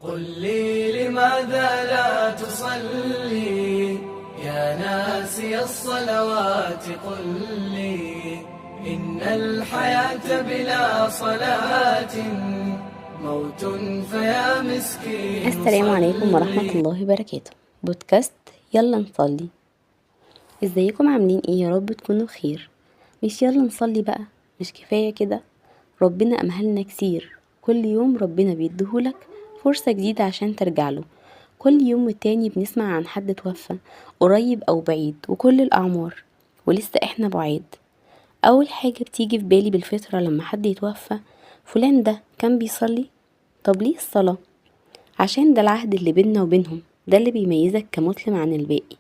قل لي لماذا لا تصلي يا ناسي الصلوات؟ قل لي إن الحياة بلا صلاة موت، فيا مسكين السلام عليكم ورحمة صلي. الله وبركاته. بودكاست يلا نصلي. ازيكم عاملين ايه؟ يا رب تكونوا بخير. مش يلا نصلي بقى؟ مش كفاية كده؟ ربنا أمهلنا كتير، كل يوم ربنا بيديهولك فرصة جديدة عشان ترجعله. كل يوم والتاني بنسمع عن حد توفى، قريب أو بعيد، وكل الأعمار، ولسه احنا بعيد. أول حاجة بتيجي في بالي بالفطرة لما حد يتوفى، فلان ده كان بيصلي. طب ليه الصلاة؟ عشان ده العهد اللي بيننا وبينهم، ده اللي بيميزك كمسلم عن الباقي،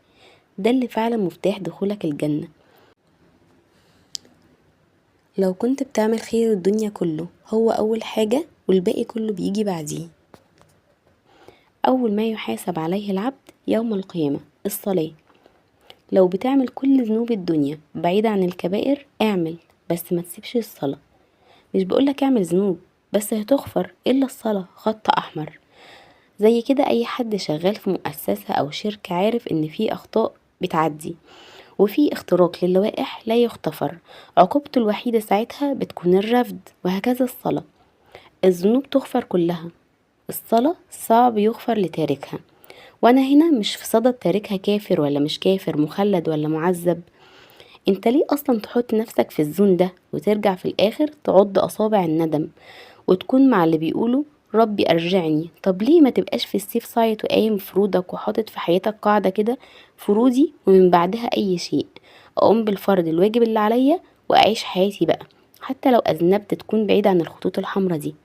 ده اللي فعلا مفتاح دخولك الجنة. لو كنت بتعمل خير الدنيا كله هو أول حاجة، والباقي كله بيجي بعديه. أول ما يحاسب عليه العبد يوم القيامة الصلاة. لو بتعمل كل ذنوب الدنيا بعيد عن الكبائر اعمل، بس ما تسيبش الصلاة. مش بقولك اعمل ذنوب بس هتغفر، إلا الصلاة خط أحمر. زي كده أي حد شغال في مؤسسة أو شركة عارف إن في أخطاء بتعدي، وفي اختراق للوائح لا يغتفر، عقوبته الوحيدة ساعتها بتكون الرفض. وهكذا الصلاة، الذنوب تغفر كلها، الصلاة صعب يغفر لتاركها. وانا هنا مش في صدد تاركها كافر ولا مش كافر، مخلد ولا معذب. انت ليه اصلا تحط نفسك في الزون ده وترجع في الاخر تعض اصابع الندم وتكون مع اللي بيقولوا ربي ارجعني؟ طب ليه ما تبقاش في السيف سايت وقايم فروضك وحاطط في حياتك قاعدة كده، فروضي ومن بعدها اي شيء، اقوم بالفرض الواجب اللي عليا واعيش حياتي بقى، حتى لو اذنبت تكون بعيد عن الخطوط الحمراء دي.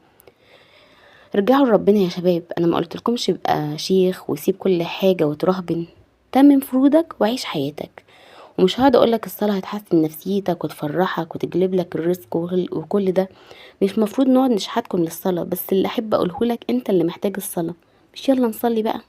رجعوا لربنا يا شباب، انا ما قلتلكمش ابقى شيخ وسيب كل حاجة وترهبن، تمم فروضك وعيش حياتك. ومش هقعد اقولك الصلاة هتحسن نفسيتك وتفرحك وتجلب لك الرزق وكل ده. مش مفروض نقعد نشحتكم للصلاة، بس اللي احب اقولهولك انت اللي محتاج الصلاة. مش يلا نصلي بقى؟